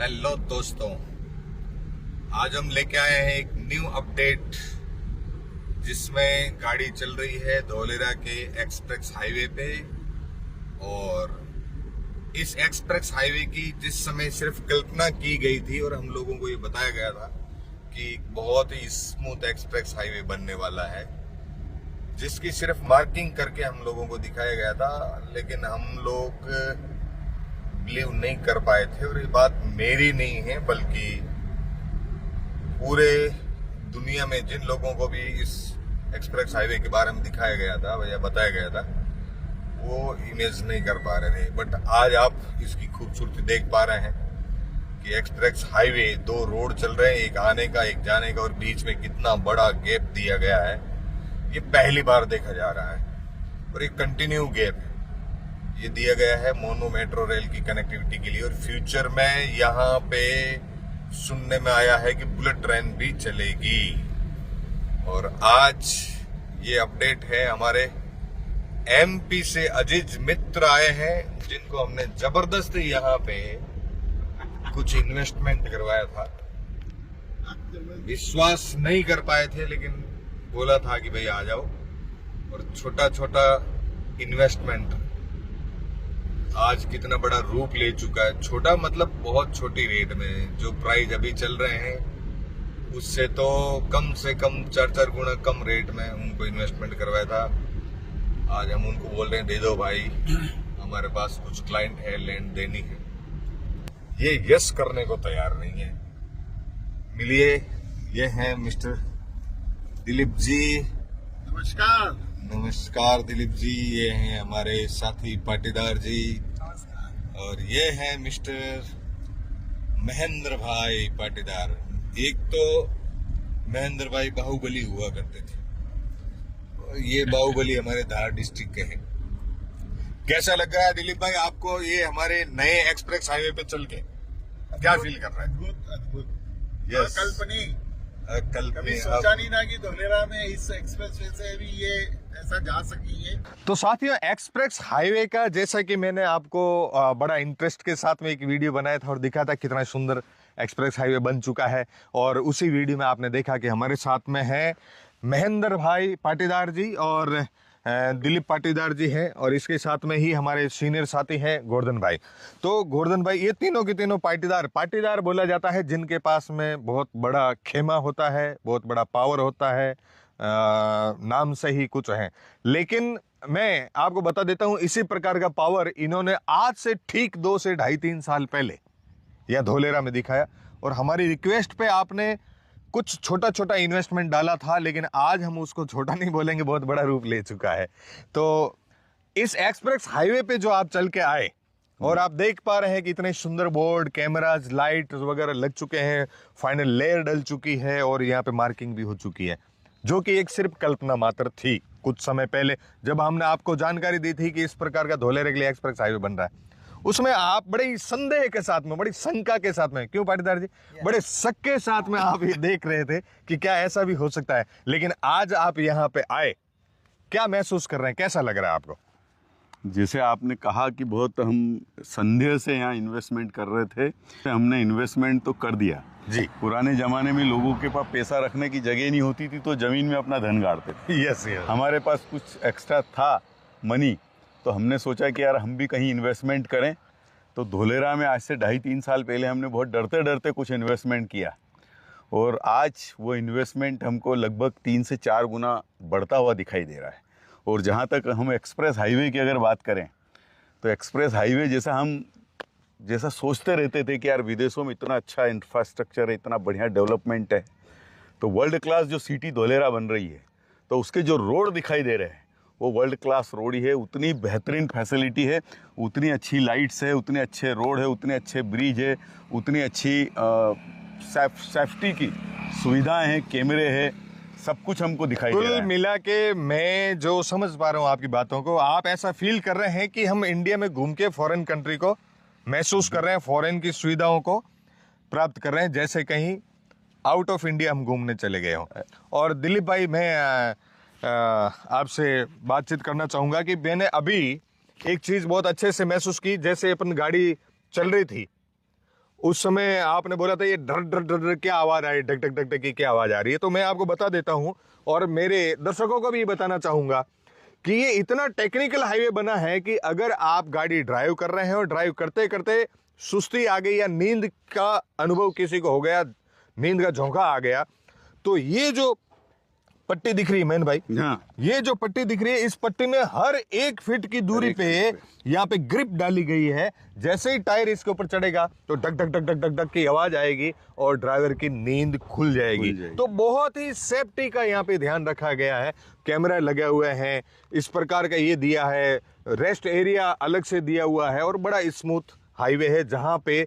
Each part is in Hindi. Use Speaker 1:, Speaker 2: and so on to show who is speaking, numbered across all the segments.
Speaker 1: हेलो दोस्तों, आज हम लेके आए हैं एक न्यू अपडेट जिसमें गाड़ी चल रही है धोलेरा के एक्सप्रेस हाईवे पे। और इस एक्सप्रेस हाईवे की जिस समय सिर्फ कल्पना की गई थी और हम लोगों को ये बताया गया था कि बहुत ही स्मूथ एक्सप्रेस हाईवे बनने वाला है, जिसकी सिर्फ मार्किंग करके हम लोगों को दिखाया गया था, लेकिन हम लोग बिलीव नहीं कर पाए थे। और ये बात मेरी नहीं है बल्कि पूरे दुनिया में जिन लोगों को भी इस एक्सप्रेस हाईवे के बारे में दिखाया गया था या बताया गया था, वो इमेज नहीं कर पा रहे थे। बट आज आप इसकी खूबसूरती देख पा रहे हैं कि एक्सप्रेस हाईवे, दो रोड चल रहे हैं, एक आने का एक जाने का, और बीच में कितना बड़ा गैप दिया गया है, ये पहली बार देखा जा रहा है। और एक कंटिन्यू गैप है ये दिया गया है मोनो मेट्रो रेल की कनेक्टिविटी के लिए। और फ्यूचर में यहाँ पे सुनने में आया है कि बुलेट ट्रेन भी चलेगी। और आज ये अपडेट है, हमारे एमपी से अजीज मित्र आए हैं जिनको हमने जबरदस्ती यहाँ पे कुछ इन्वेस्टमेंट करवाया था। विश्वास नहीं कर पाए थे, लेकिन बोला था कि भाई आ जाओ। और छोटा छोटा इन्वेस्टमेंट आज कितना बड़ा रूप ले चुका है। छोटा मतलब बहुत छोटी रेट में, जो प्राइस अभी चल रहे हैं उससे तो कम से कम 4 गुना कम रेट में उनको इन्वेस्टमेंट करवाया था। आज हम उनको बोल रहे हैं दे दो भाई, हमारे पास कुछ क्लाइंट है, लैंड देनी है। ये यस करने को तैयार नहीं है। मिलिए, ये हैं मिस्टर दिलीप जी।
Speaker 2: नमस्कार।
Speaker 1: नमस्कार दिलीप जी। ये हैं हमारे साथी पाटीदार जी, और ये हैं मिस्टर महेंद्र भाई पाटीदार। एक तो महेंद्र भाई बाहुबली हुआ करते थे, और ये बाहुबली हमारे धार डिस्ट्रिक्ट के हैं। कैसा लग रहा है दिलीप भाई आपको ये हमारे नए एक्सप्रेस हाईवे पे चल के? क्या फील कर रहा है?
Speaker 2: अद्भुत अद्भुत।
Speaker 1: यस,
Speaker 2: कल्पनी
Speaker 1: कल
Speaker 2: कभी सोचा नहीं ना कि धोलेरा में इस एक्सप्रेस वे से भी ये ऐसा जा सकेंगे।
Speaker 1: तो साथियों, एक्सप्रेस हाईवे का जैसा कि मैंने आपको बड़ा इंटरेस्ट के साथ में एक वीडियो बनाया था और दिखा था कितना सुंदर एक्सप्रेस हाईवे बन चुका है। और उसी वीडियो में आपने देखा कि हमारे साथ में है महेंद्र भाई पाटीदार जी और दिलीप पाटीदार जी हैं, और इसके साथ में ही हमारे सीनियर साथी हैं गोवर्धन भाई। तो गोवर्धन भाई, ये तीनों के तीनों पाटीदार बोला जाता है जिनके पास में बहुत बड़ा खेमा होता है, बहुत बड़ा पावर होता है, नाम से ही कुछ है। लेकिन मैं आपको बता देता हूं, इसी प्रकार का पावर इन्होंने आज से ठीक 2 से 2.5-3 साल पहले यह धोलेरा में दिखाया। और हमारी रिक्वेस्ट पे आपने कुछ छोटा छोटा इन्वेस्टमेंट डाला था, लेकिन आज हम उसको छोटा नहीं बोलेंगे, बहुत बड़ा रूप ले चुका है। तो इस एक्सप्रेस हाईवे पे जो आप चल के आए और आप देख पा रहे हैं कि इतने सुंदर बोर्ड, कैमराज, लाइट वगैरह लग चुके हैं, फाइनल लेयर डल चुकी है और यहाँ पे मार्किंग भी हो चुकी है, जो कि एक सिर्फ कल्पना मात्र थी कुछ समय पहले जब हमने आपको जानकारी दी थी कि इस प्रकार का धोलेरा के लिए एक्सप्रेस हाईवे बन रहा है। उसमें आप बड़े संदेह के साथ में, बड़ी शंका के साथ में, क्यों पाटीदार जी, बड़े शक के साथ में आप ये देख रहे थे कि क्या ऐसा भी हो सकता है। लेकिन आज आप यहाँ पे आए, क्या महसूस कर रहे हैं, कैसा लग रहा है आपको?
Speaker 3: जैसे आपने कहा कि बहुत हम संदेह से यहाँ इन्वेस्टमेंट कर रहे थे, हमने इन्वेस्टमेंट तो कर दिया
Speaker 1: जी।
Speaker 3: पुराने जमाने में लोगों के पास पैसा रखने की जगह नहीं होती थी तो जमीन में अपना धन गाड़ते थे।
Speaker 1: यस।
Speaker 3: हमारे पास कुछ एक्स्ट्रा था मनी, तो हमने सोचा कि यार हम भी कहीं इन्वेस्टमेंट करें। तो धोलेरा में आज से 2.5-3 साल पहले हमने बहुत डरते डरते कुछ इन्वेस्टमेंट किया, और आज वो इन्वेस्टमेंट हमको लगभग 3 से 4 गुना बढ़ता हुआ दिखाई दे रहा है। और जहाँ तक हम एक्सप्रेस हाईवे की अगर बात करें, तो एक्सप्रेस हाईवे जैसा सोचते रहते थे कि यार विदेशों में इतना अच्छा इंफ्रास्ट्रक्चर है, इतना बढ़िया डेवलपमेंट है, तो वर्ल्ड क्लास जो सिटी धोलेरा बन रही है, तो उसके जो रोड दिखाई दे रहे हैं वो वर्ल्ड क्लास रोड ही है। उतनी बेहतरीन फैसिलिटी है, उतनी अच्छी लाइट्स है, उतने अच्छे रोड है, उतने अच्छे ब्रिज है, उतनी अच्छी सेफ्टी की सुविधाएं हैं, कैमरे हैं, सब कुछ हमको दिखाई दे रहा है।
Speaker 1: कुल मिला के मैं जो समझ पा रहा हूँ आपकी बातों को, आप ऐसा फील कर रहे हैं कि हम इंडिया में घूम के फॉरेन कंट्री को महसूस कर रहे हैं, फॉरेन की सुविधाओं को प्राप्त कर रहे हैं, जैसे कहीं आउट ऑफ इंडिया हम घूमने चले गए हों। और दिलीप भाई, मैं आपसे बातचीत करना चाहूँगा कि मैंने अभी एक चीज़ बहुत अच्छे से महसूस की। जैसे अपन गाड़ी चल रही थी,
Speaker 4: उस समय आपने बोला था ये डर डर डर डर क्या आवाज आ रही है, ढक ढक ढक ढक की क्या आवाज आ रही है। तो मैं आपको बता देता हूं और मेरे दर्शकों को भी ये बताना चाहूंगा कि ये इतना टेक्निकल हाईवे बना है कि अगर आप गाड़ी ड्राइव कर रहे हैं और ड्राइव करते करते सुस्ती आ गई या नींद का अनुभव किसी को हो गया, नींद का झोंका आ गया, तो ये जो पट्टी दिख रही है मैन भाई,
Speaker 3: हाँ।
Speaker 4: ये जो पट्टी दिख रही है, इस पट्टी में हर 1 फीट की दूरी पे यहाँ पे ग्रिप डाली गई है। जैसे ही टायर इसके ऊपर चढ़ेगा तो duck duck duck duck duck duck की आवाज आएगी और ड्राइवर की नींद खुल जाएगी। तो बहुत ही सेफ्टी का यहाँ पे ध्यान रखा गया है। कैमरा लगे हुए हैं, इस प्रकार का ये दिया है, रेस्ट एरिया अलग से दिया हुआ है और बड़ा स्मूथ हाईवे है जहां पे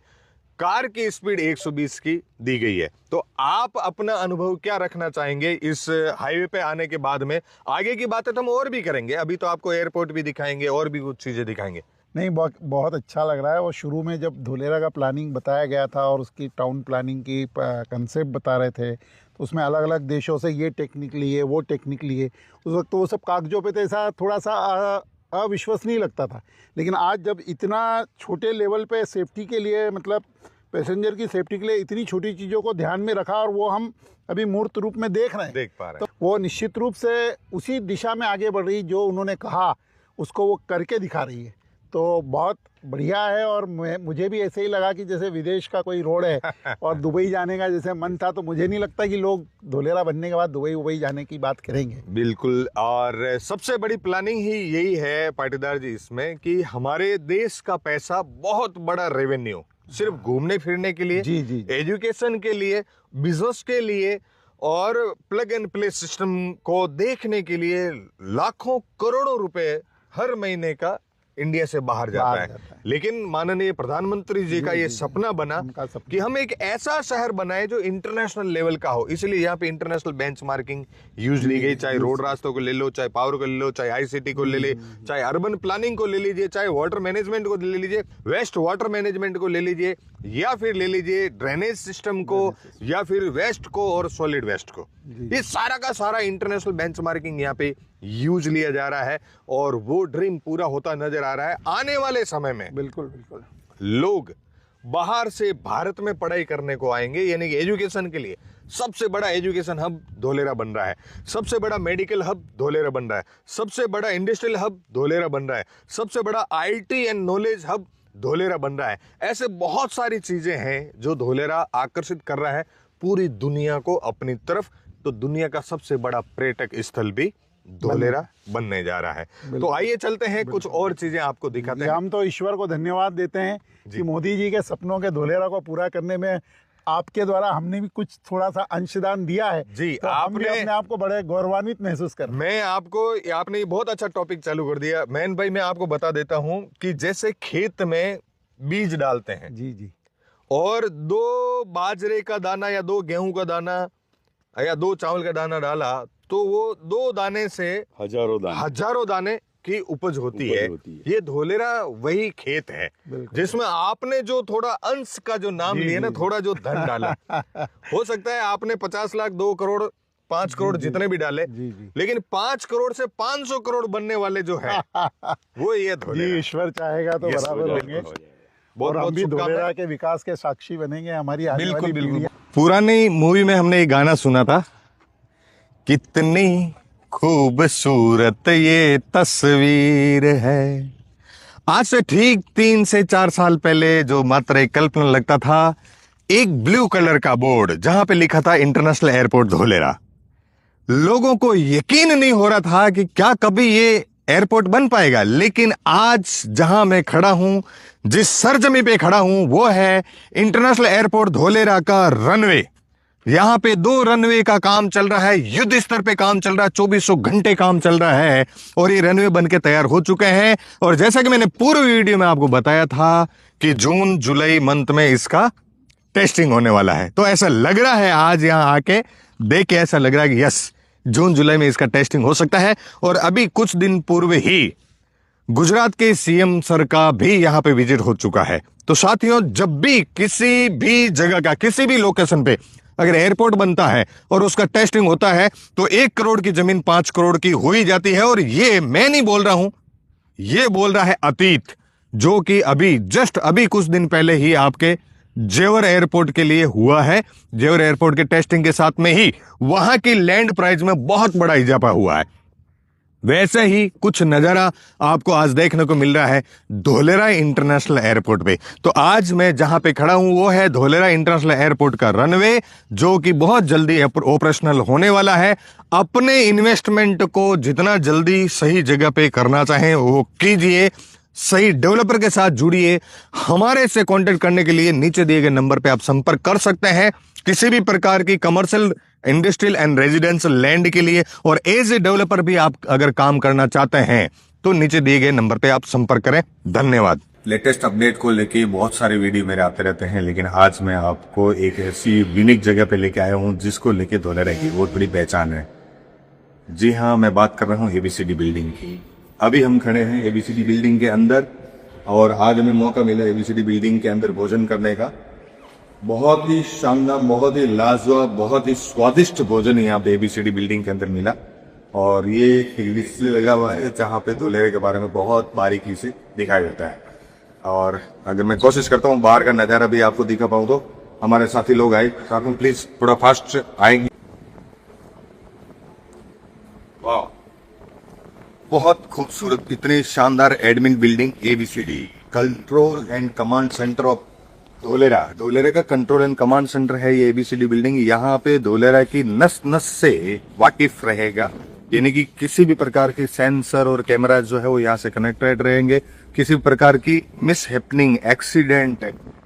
Speaker 4: कार की स्पीड 120 की दी गई है। तो आप अपना अनुभव क्या रखना चाहेंगे इस हाईवे पे आने के बाद में? आगे की बातें तो हम और भी करेंगे, अभी तो आपको एयरपोर्ट भी दिखाएंगे और भी कुछ चीजें दिखाएंगे।
Speaker 2: नहीं, बहुत अच्छा लग रहा है। और शुरू में जब धोलेरा का प्लानिंग बताया गया था और उसकी टाउन प्लानिंग की कंसेप्ट बता रहे थे, तो उसमें अलग अलग देशों से ये टेक्निक लिए, वो टेक्निक लिए। उस वक्त तो वो सब कागजों पे तो ऐसा थोड़ा सा अविश्वसनीय लगता था। लेकिन आज जब इतना छोटे लेवल पे सेफ्टी के लिए, मतलब पैसेंजर की सेफ्टी के लिए इतनी छोटी चीज़ों को ध्यान में रखा और वो हम अभी मूर्त रूप में देख रहे हैं, तो वो निश्चित रूप से उसी दिशा में आगे बढ़ रही जो उन्होंने कहा उसको वो करके दिखा रही है। तो बहुत बढ़िया है। और मुझे भी ऐसे ही लगा कि जैसे विदेश का कोई रोड है और दुबई जाने का जैसे मन था, तो मुझे नहीं लगता कि लोग धोलेरा बनने के बाद दुबई जाने की बात करेंगे।
Speaker 4: बिल्कुल। और सबसे बड़ी प्लानिंग ही यही है पाटीदार जी इसमें कि हमारे देश का पैसा, बहुत बड़ा रेवेन्यू सिर्फ घूमने फिरने के लिए,
Speaker 2: जी।
Speaker 4: एजुकेशन के लिए, बिजनेस के लिए और प्लग एंड प्ले सिस्टम को देखने के लिए लाखों करोड़ों रुपए हर महीने का इंडिया से बाहर जाता है। लेकिन माननीय प्रधानमंत्री जी का ये सपना बना कि हम एक ऐसा शहर बनाए जो इंटरनेशनल लेवल का हो, इसलिए यहाँ पे इंटरनेशनल बेंचमार्किंग यूज ली गई। चाहे रोड रास्तों को ले लो, चाहे पावर को ले लो, चाहे आईसीटी को ले लीजिए, चाहे अर्बन प्लानिंग को ले लीजिए, चाहे वाटर मैनेजमेंट को ले लीजिए, वेस्ट वाटर मैनेजमेंट को ले लीजिए, या फिर ले लीजिए ड्रेनेज सिस्टम को, या फिर वेस्ट को और सॉलिड वेस्ट को। ये सारा का सारा इंटरनेशनल बेंचमार्किंग यहाँ पे यूज लिया जा रहा है और वो ड्रीम पूरा होता नजर आ रहा है। आने वाले समय में
Speaker 2: बिल्कुल बिल्कुल
Speaker 4: लोग बाहर से भारत में पढ़ाई करने को आएंगे, यानी कि एजुकेशन के लिए सबसे बड़ा एजुकेशन हब धोलेरा बन रहा है, सबसे बड़ा मेडिकल हब धोलेरा बन रहा है, सबसे बड़ा इंडस्ट्रियल हब धोलेरा बन रहा है, सबसे बड़ा IT and knowledge hub Dholera बन रहा है। ऐसे बहुत सारी चीजें हैं जो धोलेरा आकर्षित कर रहा है पूरी दुनिया को अपनी तरफ। तो दुनिया का सबसे बड़ा पर्यटक स्थल भी धोलेरा बनने जा रहा है। तो आइए चलते हैं, कुछ और चीजें आपको दिखाते हैं।
Speaker 2: हम तो ईश्वर को धन्यवाद देते हैं कि मोदी जी के सपनों के धोलेरा को पूरा करने में आपके द्वारा हमने भी कुछ थोड़ा सा अंशदान दिया है।
Speaker 4: जी,
Speaker 2: तो आपने अपने आप को बड़े गौरवान्वित महसूस कर।
Speaker 4: मैं आपको, आपने बहुत अच्छा टॉपिक चालू कर दिया मैन भाई। मैं आपको बता देता हूं कि जैसे खेत में बीज डालते हैं,
Speaker 2: जी,
Speaker 4: और 2 बाजरे का दाना या 2 गेहूं का दाना या 2 चावल का दाना डाला, तो वो 2 दाने से हजारों दाने की उपज होती है। ये धोलेरा वही खेत है जिसमें आपने जो थोड़ा अंश का जो नाम लिया ना, थोड़ा जो धन डाला, हो सकता है आपने 50 लाख, 2 करोड़, 5 करोड़ जितने भी डाले, लेकिन 5 करोड़ से 500 करोड़ बनने वाले जो है वो ये धोलेरा।
Speaker 2: ईश्वर चाहेगा तो बराबर होंगे और हम भी धोलेरा के विकास के साक्षी बनेंगे। हमारी आने वाली पीढ़ियां।
Speaker 4: पुरानी मूवी में हमने एक गाना सुना था, कितनी खूबसूरत ये तस्वीर है। आज से ठीक 3 से 4 साल पहले जो मात्र एक कल्पना लगता था, एक ब्लू कलर का बोर्ड जहां पे लिखा था इंटरनेशनल एयरपोर्ट धोलेरा। लोगों को यकीन नहीं हो रहा था कि क्या कभी ये एयरपोर्ट बन पाएगा। लेकिन आज जहां मैं खड़ा हूं, जिस सरजमी पे खड़ा हूं, वो है इंटरनेशनल एयरपोर्ट धोलेरा का रनवे। यहां पे 2 रनवे का काम चल रहा है, युद्ध स्तर पे काम चल रहा है, 2400 घंटे काम चल रहा है और ये रनवे बनके तैयार हो चुके हैं। और जैसा कि मैंने पूर्व वीडियो में आपको बताया था कि जून जुलाई मंथ में इसका टेस्टिंग होने वाला है। तो ऐसा लग रहा है, आज यहां आके देख के ऐसा लग रहा है कि यस, जून जुलाई में इसका टेस्टिंग हो सकता है। और अभी कुछ दिन पूर्व ही गुजरात के सीएम सर का भी यहां पे विजिट हो चुका है। तो साथियों, जब भी किसी भी जगह का, किसी भी लोकेशन पे अगर एयरपोर्ट बनता है और उसका टेस्टिंग होता है, तो 1 करोड़ की जमीन 5 करोड़ की हो ही जाती है। और ये मैं नहीं बोल रहा हूं, ये बोल रहा है अतीत, जो कि अभी जस्ट अभी कुछ दिन पहले ही आपके जेवर एयरपोर्ट के लिए हुआ है। जेवर एयरपोर्ट के टेस्टिंग के साथ में ही वहां की लैंड प्राइस में बहुत बड़ा इजाफा हुआ है। वैसे ही कुछ नजारा आपको आज देखने को मिल रहा है धोलेरा इंटरनेशनल एयरपोर्ट पे। तो आज मैं जहां पे खड़ा हूं वो है धोलेरा इंटरनेशनल एयरपोर्ट का रनवे, जो कि बहुत जल्दी ऑपरेशनल होने वाला है। अपने इन्वेस्टमेंट को जितना जल्दी सही जगह पे करना चाहें वो कीजिए, सही डेवलपर के साथ जुड़िए। हमारे से कांटेक्ट करने के लिए नीचे दिए गए नंबर पे आप संपर्क कर सकते हैं किसी भी प्रकार की commercial, industrial and residential land के लिए। और एज ए डेवलपर भी आप अगर काम करना चाहते हैं तो नीचे दिए गए नंबर पे आप संपर्क करें। धन्यवाद।
Speaker 3: लेटेस्ट अपडेट को लेके बहुत सारे वीडियो मेरे आते रहते हैं, लेकिन आज मैं आपको एक ऐसी यूनिक जगह पे लेके आया हूँ जिसको लेके धोलेरा की बहुत बड़ी पहचान है। जी हाँ, मैं बात कर रहा हूँ एबीसीडी बिल्डिंग की। अभी हम खड़े हैं एबीसीडी बिल्डिंग के अंदर और आज हमें मौका मिला एबीसीडी बिल्डिंग के अंदर भोजन करने का। बहुत ही शानदार, बहुत ही लाजवाब, बहुत ही स्वादिष्ट भोजन यहाँ पे एबीसीडी बिल्डिंग के अंदर मिला। और ये एक डिस्प्ले लगा हुआ है जहाँ पे धोलेरा के बारे में बहुत बारीकी से दिखाया जाता है। और अगर मैं कोशिश करता हूँ बाहर का नजारा भी आपको दिखा पाऊँ तो हमारे साथी लोग आए, साथ में प्लीज थोड़ा फास्ट आएंगे। वाह, बहुत खूबसूरत, इतनी शानदार admin building ABCD control and command centre of Dholera. Dholera का कंट्रोल एंड कमांड सेंटर है ये एबीसीडी बिल्डिंग। यहाँ पे धोलेरा की नस नस से वाकिफ रहेगा, यानी कि किसी भी प्रकार के सेंसर और कैमरा जो है वो यहाँ से कनेक्टेड रहेंगे। किसी भी प्रकार की मिस हैपनिंग, एक्सीडेंट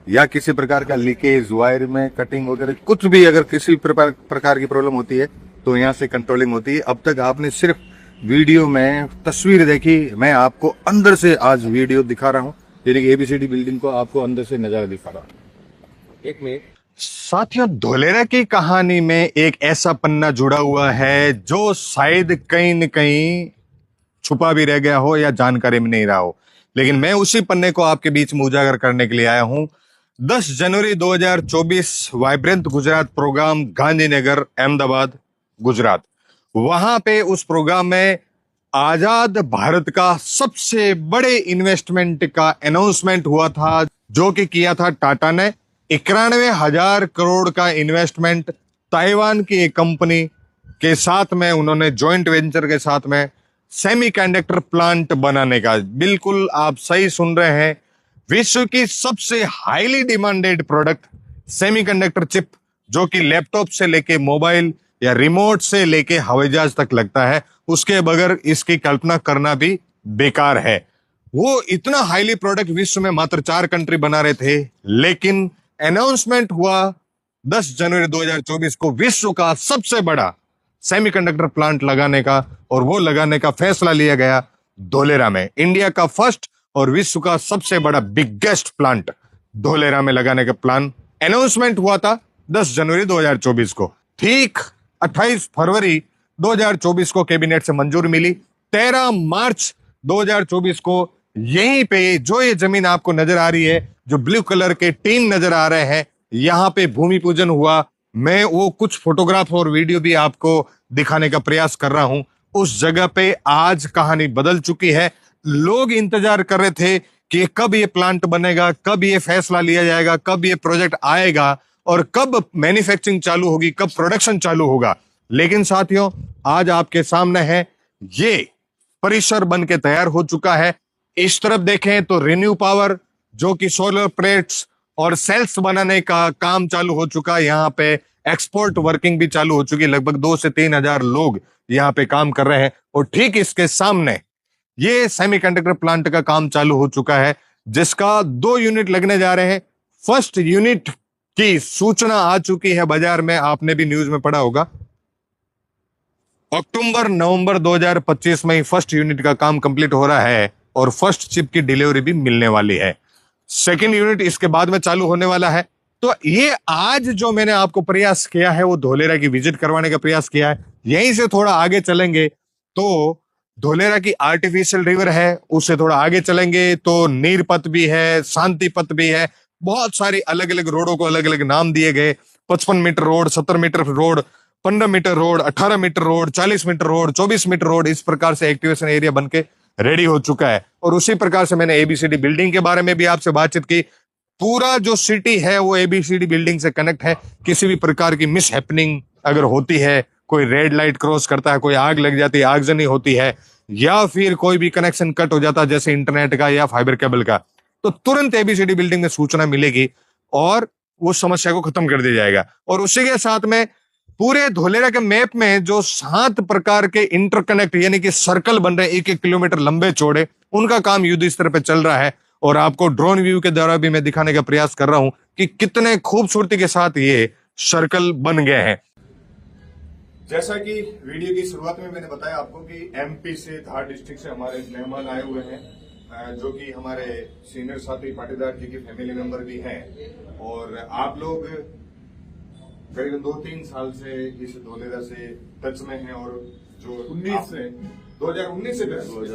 Speaker 3: या किसी प्रकार का लीकेज, वायर में कटिंग वगैरह कुछ भी अगर किसी प्रकार की प्रॉब्लम होती है तो यहाँ से कंट्रोलिंग होती है। अब तक आपने सिर्फ वीडियो में तस्वीर देखी, मैं आपको अंदर से आज वीडियो दिखा रहा हूँ, यानी कि एबीसीडी बिल्डिंग को आपको अंदर से नजारा दिखा रहा हूँ। एक मिनट
Speaker 4: साथियों, धोलेरा की कहानी में एक ऐसा पन्ना जुड़ा हुआ है जो शायद कहीं न कहीं छुपा भी रह गया हो या जानकारी में नहीं रहा हो, लेकिन मैं उसी पन्ने को आपके बीच में उजागर करने के लिए आया हूं। 10 जनवरी 2024 वाइब्रेंट गुजरात प्रोग्राम, गांधीनगर, अहमदाबाद, गुजरात। वहां पे उस प्रोग्राम में आजाद भारत का सबसे बड़े इन्वेस्टमेंट का अनाउंसमेंट हुआ था, जो कि किया था टाटा ने। 91,000 करोड़ का इन्वेस्टमेंट ताइवान की एक कंपनी के साथ में उन्होंने जॉइंट वेंचर के साथ में सेमीकंडक्टर प्लांट बनाने का। बिल्कुल आप सही सुन रहे हैं, विश्व की सबसे highly demanded product semiconductor chip, जो कि लैपटॉप से लेके मोबाइल या रिमोट से लेके हवाई जहाज तक लगता है, उसके बगैर इसकी कल्पना करना भी बेकार है। वो इतना हाईली प्रोडक्ट विश्व में मात्र 4 कंट्री बना रहे थे, लेकिन अनाउंसमेंट हुआ 10 जनवरी 2024 को विश्व का सबसे बड़ा सेमीकंडक्टर प्लांट लगाने का, और वो लगाने का फैसला लिया गया धोलेरा में। इंडिया का फर्स्ट और विश्व का सबसे बड़ा बिगेस्ट प्लांट धोलेरा में लगाने का प्लान अनाउंसमेंट हुआ था 10 जनवरी 2024 को। ठीक 28 फरवरी 2024 को कैबिनेट से मंजूरी मिली। 13 मार्च 2024 को यहीं पे जो ये जमीन आपको नजर आ रही है, जो ब्लू कलर के टीन नजर आ रहे हैं, यहां पे भूमि पूजन हुआ। मैं वो कुछ फोटोग्राफ और वीडियो भी आपको दिखाने का प्रयास कर रहा हूं। उस जगह पे आज कहानी बदल चुकी है। लोग इंतजार कर रहे थे कि कब ये प्लांट बनेगा, कब ये फैसला लिया जाएगा, कब ये प्रोजेक्ट आएगा और कब मैन्युफैक्चरिंग चालू होगी, कब प्रोडक्शन चालू होगा। लेकिन साथियों, आज आपके सामने है, ये परिसर बन के तैयार हो चुका है। इस तरफ देखें तो रिन्यू पावर, जो कि सोलर प्लेट्स और सेल्स बनाने का काम चालू हो चुका है। यहाँ पे एक्सपोर्ट वर्किंग भी चालू हो चुकी है। लगभग 2 से 3 हजार लोग यहाँ पे काम कर रहे हैं। और ठीक इसके सामने ये सेमीकंडक्टर प्लांट का काम चालू हो चुका है, जिसका 2 यूनिट लगने जा रहे हैं। फर्स्ट यूनिट की सूचना आ चुकी है बाजार में, आपने भी न्यूज में पढ़ा होगा। अक्टूबर नवंबर 2025 में ही फर्स्ट यूनिट का काम कंप्लीट हो रहा है और फर्स्ट चिप की डिलीवरी भी मिलने वाली है। सेकेंड यूनिट इसके बाद में चालू होने वाला है। तो ये आज जो मैंने आपको प्रयास किया है वो धोलेरा की विजिट करवाने का प्रयास किया है। यहीं से थोड़ा आगे चलेंगे तो धोलेरा की आर्टिफिशियल रिवर है, उससे थोड़ा आगे चलेंगे तो नीर पथ भी है, शांति पथ भी है। बहुत सारी अलग अलग रोडों को अलग अलग नाम दिए गए। 55 metre road, 70 metre road, 15 metre road, 18 metre road, 40 metre road, 24 metre road, इस प्रकार से एक्टिवेशन एरिया बनके रेडी हो चुका है। और उसी प्रकार से मैंने एबीसीडी बिल्डिंग के बारे में भी आपसे बातचीत की। पूरा जो सिटी है वो एबीसीडी बिल्डिंग से कनेक्ट है। किसी भी प्रकार की मिस हैपनिंग अगर होती है, कोई रेड लाइट क्रॉस करता है, कोई आग लग जाती है, आगजनी होती है, या फिर कोई भी कनेक्शन कट हो जाता है जैसे इंटरनेट का या फाइबर केबल का, तो तुरंत एबीसीडी बिल्डिंग में सूचना मिलेगी और वो समस्या को खत्म कर दिया जाएगा। और उसी के साथ में पूरे धोलेरा के मैप में जो 7 प्रकार के इंटरकनेक्ट यानी कि सर्कल बन रहे हैं 1-1 किलोमीटर लंबे चौड़े, उनका काम युद्ध स्तर पे चल रहा है। और आपको ड्रोन व्यू के द्वारा भी मैं दिखाने का प्रयास कर रहा हूं कि कितने खूबसूरती के साथ ये सर्कल बन गए हैं।
Speaker 5: जैसा कि वीडियो की शुरुआत में मैंने बताया आपको कि एमपी से धार डिस्ट्रिक्ट से हमारे मेहमान आए हुए हैं, जो कि हमारे सीनियर साथी पाटीदार जी की फैमिली मेंबर भी हैं। और आप लोग करीबन 2-3 साल से इस धोलेरा से टच में हैं और जो 2019 से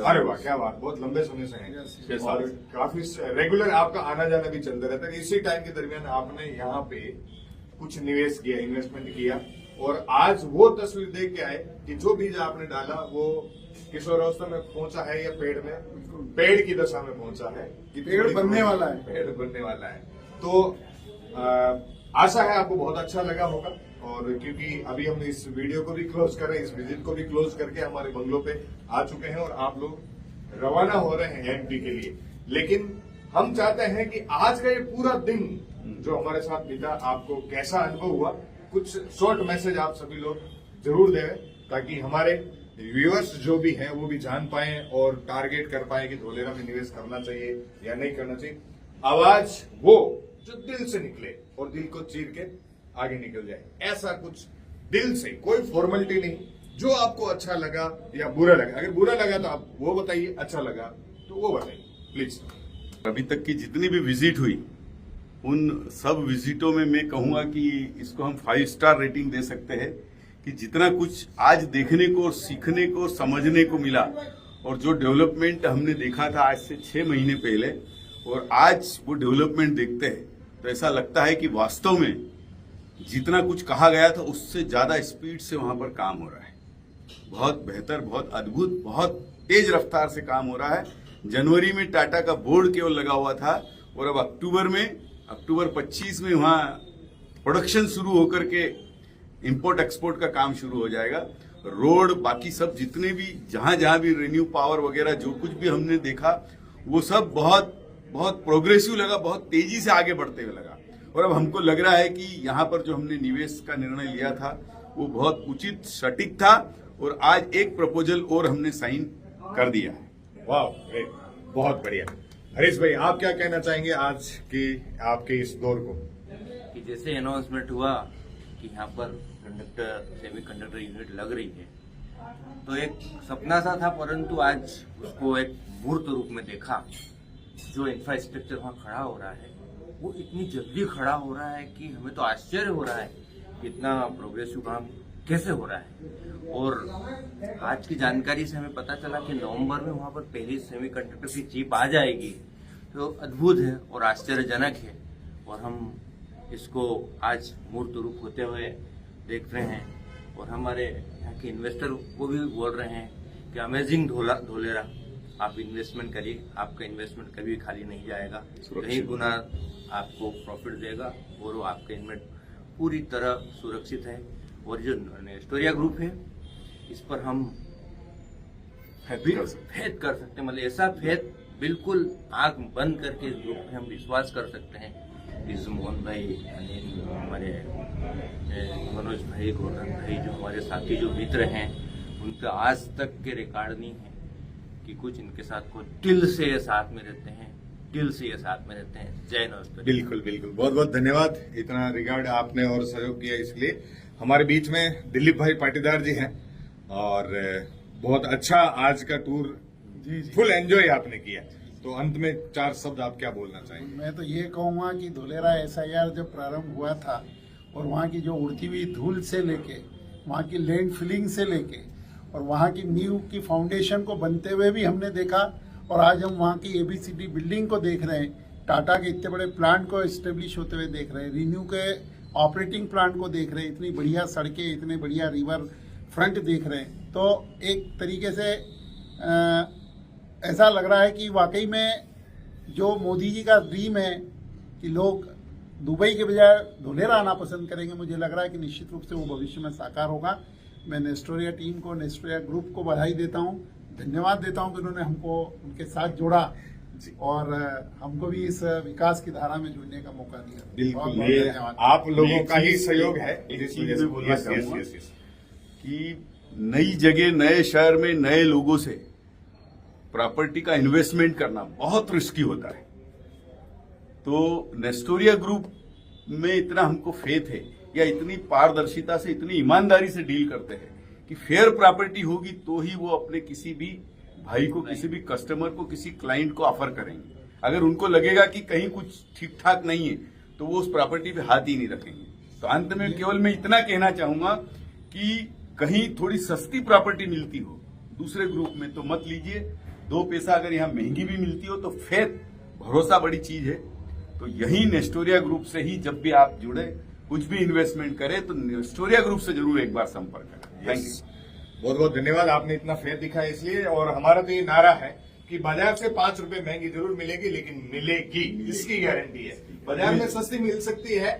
Speaker 5: अरे वाह क्या बात, बहुत लंबे समय से हैं और काफी रेगुलर आपका आना जाना भी चलता रहता है। इसी टाइम के दरमियान आपने यहाँ पे कुछ निवेश किया, इन्वेस्टमेंट किया और आज वो तस्वीर देख के आए कि जो बीज आपने डाला वो किशोरावस्था में पहुंचा है या पेड़ की दशा में पहुंचा है कि पेड़ बनने वाला है, पेड़ बनने वाला है। तो आशा है आपको बहुत अच्छा लगा होगा। और क्योंकि अभी हम इस वीडियो को भी क्लोज कर रहे हैं, इस विजिट को भी क्लोज करके हमारे बंगलों पे आ चुके हैं और आप लोग रवाना हो रहे हैं एमपी के लिए। लेकिन हम चाहते हैं कि आज का ये पूरा दिन जो हमारे साथ बीता आपको कैसा अनुभव हुआ, कुछ शॉर्ट मैसेज आप सभी लोग जरूर दें ताकि हमारे व्यूअर्स जो भी हैं वो भी जान पाए और टारगेट कर पाए कि धोलेरा में निवेश करना चाहिए या नहीं करना चाहिए। आवाज वो जो दिल से निकले और दिल को चीर के आगे निकल जाए, ऐसा कुछ दिल से, कोई फॉर्मेलिटी नहीं, जो आपको अच्छा लगा या बुरा लगा। अगर बुरा लगा तो आप वो बताइए, अच्छा लगा तो वो बताइए प्लीज।
Speaker 3: अभी तक की जितनी भी विजिट हुई उन सब विजिटों में मैं कहूंगा कि इसको हम 5 स्टार रेटिंग दे सकते हैं कि जितना कुछ आज देखने को, सीखने को, समझने को मिला और जो डेवलपमेंट हमने देखा था आज से 6 महीने पहले और आज वो डेवलपमेंट देखते हैं तो ऐसा लगता है कि वास्तव में जितना कुछ कहा गया था उससे ज्यादा स्पीड से वहां पर काम हो रहा है। बहुत बेहतर, बहुत अद्भुत, बहुत तेज रफ्तार से काम हो रहा है। जनवरी में टाटा का बोर्ड केवल लगा हुआ था और अब अक्टूबर 25 में वहां प्रोडक्शन शुरू होकर के इंपोर्ट एक्सपोर्ट का काम शुरू हो जाएगा। रोड, बाकी सब जितने भी जहां भी रेन्यू पावर वगैरह जो कुछ भी हमने देखा वो सब बहुत बहुत प्रोग्रेसिव लगा, बहुत तेजी से आगे बढ़ते हुए लगा। और अब हमको लग रहा है कि यहाँ पर जो हमने निवेश का निर्णय लिया था वो बहुत उचित, सटीक था और आज एक प्रपोजल और हमने साइन कर दिया है।
Speaker 5: वाह, बहुत बढ़िया। हरीश भाई, आप क्या कहना चाहेंगे आज की आपके इस दौर को?
Speaker 6: कि जैसे अनाउंसमेंट हुआ कि यहाँ पर सेमीकंडक्टर यूनिट लग रही है तो एक सपना सा था, परंतु आज उसको एक मूर्त रूप में देखा। जो इंफ्रास्ट्रक्चर वहाँ खड़ा हो रहा है वो इतनी जल्दी खड़ा हो रहा है कि हमें तो आश्चर्य हो रहा है कि इतना प्रोग्रेसिव काम कैसे हो रहा है। और आज की जानकारी से हमें पता चला कि नवंबर में वहाँ पर पहली सेमीकंडक्टर की चिप आ जाएगी, तो अद्भुत है और आश्चर्यजनक है। और हम इसको आज मूर्त रूप होते हुए देख रहे हैं और हमारे यहाँ के इन्वेस्टर को भी बोल रहे हैं कि अमेजिंग धोलेरा, आप इन्वेस्टमेंट करिए, आपका इन्वेस्टमेंट कभी खाली नहीं जाएगा, कई गुना आपको प्रॉफिट देगा और वो आपका इन्वेस्टमेंट पूरी तरह सुरक्षित है। और जो नेस्टोरिया ग्रुप है इस पर हम फेथ कर सकते हैं, मतलब ऐसा फेथ बिल्कुल आंख बंद करके इस ग्रुप में हम विश्वास कर सकते हैं। इस मोहन भाई, हमारे मनोज भाई, गोवर्धन भाई, जो हमारे साथी जो मित्र हैं, उनका आज तक के रिकॉर्ड नहीं है कि कुछ इनके साथ को दिल से ये साथ में रहते हैं, दिल से ये साथ में रहते हैं। जय नमस्ते।
Speaker 5: बिल्कुल बिल्कुल, बहुत बहुत धन्यवाद, इतना रिगार्ड आपने और सहयोग किया इसलिए। हमारे बीच में दिलीप भाई पाटीदार जी हैं और बहुत अच्छा आज का टूर फुल एंजॉय आपने किया। तो अंत में 4 शब्द आप क्या बोलना चाहेंगे?
Speaker 2: मैं तो ये कहूँगा कि धोलेरा SIR जब प्रारंभ हुआ था और वहाँ की जो उड़ती हुई धूल से लेके, वहाँ की लैंड फिलिंग से लेके और वहाँ की नींव की फाउंडेशन को बनते हुए भी हमने देखा और आज हम वहाँ की ABCD बिल्डिंग को देख रहे हैं, टाटा के इतने बड़े प्लांट को एस्टेब्लिश होते हुए देख रहे हैं, रिन्यू के ऑपरेटिंग प्लांट को देख रहे हैं, इतनी बढ़िया सड़कें, इतने बढ़िया रिवर फ्रंट देख रहे हैं। तो एक तरीके से ऐसा लग रहा है कि वाकई में जो मोदी जी का ड्रीम है कि लोग दुबई के बजाय धोलेरा आना पसंद करेंगे। मुझे लग रहा है कि निश्चित रूप से वो भविष्य में साकार होगा। मैं नेस्टोरिया टीम को, नेस्टोरिया ग्रुप को बधाई देता हूँ, धन्यवाद देता हूँ कि उन्होंने हमको उनके साथ जोड़ा और हमको भी इस विकास की धारा में जुड़ने का मौका दिया।
Speaker 5: बिल्कुल,
Speaker 2: बहुत
Speaker 5: ये
Speaker 2: धन्यवाद।
Speaker 5: आप लोगों का ही सहयोग है।
Speaker 3: एक चीज मैं बोलना चाहूंगा कि नई जगह, नए शहर में नए लोगों से प्रॉपर्टी का इन्वेस्टमेंट करना बहुत रिस्की होता है। तो नेस्टोरिया ग्रुप में इतना हमको फेथ है, या इतनी पारदर्शिता से, इतनी ईमानदारी से डील करते हैं कि फेयर प्रॉपर्टी होगी तो ही वो अपने किसी भी भाई को, किसी भी कस्टमर को, किसी क्लाइंट को ऑफर करेंगे। अगर उनको लगेगा कि कहीं कुछ ठीक ठाक नहीं है तो वो उस प्रॉपर्टी पे हाथ ही नहीं रखेंगे। तो अंत में केवल मैं इतना कहना चाहूंगा कि कहीं थोड़ी सस्ती प्रॉपर्टी मिलती हो दूसरे ग्रुप में तो मत लीजिए। 2 पैसा अगर यहाँ महंगी भी मिलती हो तो फेथ, भरोसा बड़ी चीज है। तो यही नेस्टोरिया ग्रुप से ही जब भी आप जुड़े, कुछ भी इन्वेस्टमेंट करें तो नेस्टोरिया ग्रुप से जरूर एक बार संपर्क करें। Thank you.
Speaker 5: बहुत बहुत धन्यवाद, आपने इतना फेयर दिखाया इसलिए। और हमारा तो ये नारा है कि बाजार से 5 रुपए महंगी जरूर मिलेगी, लेकिन मिलेगी, इसकी गारंटी है। बाजार में सस्ती मिल सकती है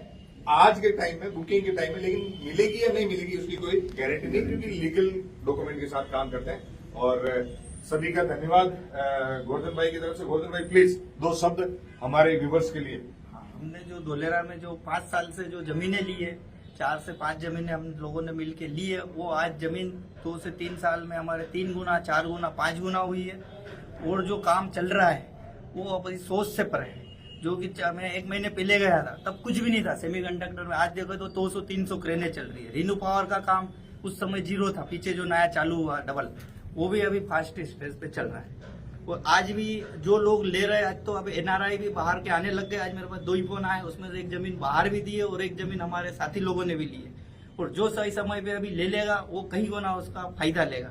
Speaker 5: आज के टाइम में, बुकिंग के टाइम में, लेकिन मिलेगी या नहीं मिलेगी उसकी कोई गारंटी नहीं, क्योंकि लीगल डॉक्यूमेंट के साथ काम करते हैं। और सभी का धन्यवाद गोवर्धन भाई की तरफ से। गोवर्धन भाई प्लीज 2 शब्द हमारे व्यूवर्स के लिए।
Speaker 7: हमने जो धोलेरा में जो 5 साल से जो जमीनें ली है, 4 से 5 जमीनें हम लोगों ने मिलके ली है, वो आज जमीन 2 से 3 साल में हमारे 3 गुना, 4 गुना, 5 गुना हुई है। और जो काम चल रहा है वो अपनी सोच से परे है। जो कि मैं 1 महीने पहले गया था तब कुछ भी नहीं था सेमीकंडक्टर में, आज देखो तो 200-300 क्रेनें चल रही है। रीनू पावर का काम उस समय 0 था, पीछे जो नया चालू हुआ डबल, वो भी अभी फास्टेस्ट फेज पे चल रहा है। और आज भी जो लोग ले रहे हैं, आज तो अब NRI भी बाहर के आने लग गए। आज मेरे पास 2 ही फोन आए, उसमें से 1 जमीन बाहर भी दी है और 1 जमीन हमारे साथी लोगों ने भी ली है। और जो सही समय पे अभी ले लेगा वो कहीं को ना उसका फायदा लेगा।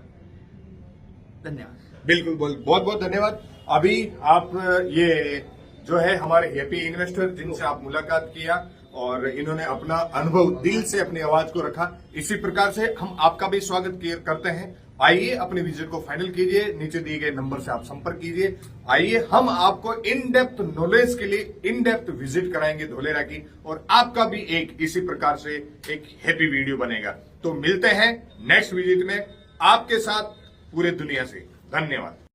Speaker 7: धन्यवाद।
Speaker 5: बिल्कुल, बहुत बहुत धन्यवाद। अभी आप ये जो है हमारे हैप्पी इन्वेस्टर जिनसे आप मुलाकात किया और इन्होंने अपना अनुभव दिल से अपनी आवाज को रखा, इसी प्रकार से हम आपका भी स्वागत करते हैं। आइए अपने विजिट को फाइनल कीजिए, नीचे दिए गए नंबर से आप संपर्क कीजिए। आइए हम आपको इन डेप्थ नॉलेज के लिए इन डेप्थ विजिट कराएंगे धोलेरा की, और आपका भी एक इसी प्रकार से एक हैप्पी वीडियो बनेगा। तो मिलते हैं नेक्स्ट विजिट में आपके साथ पूरे दुनिया से। धन्यवाद।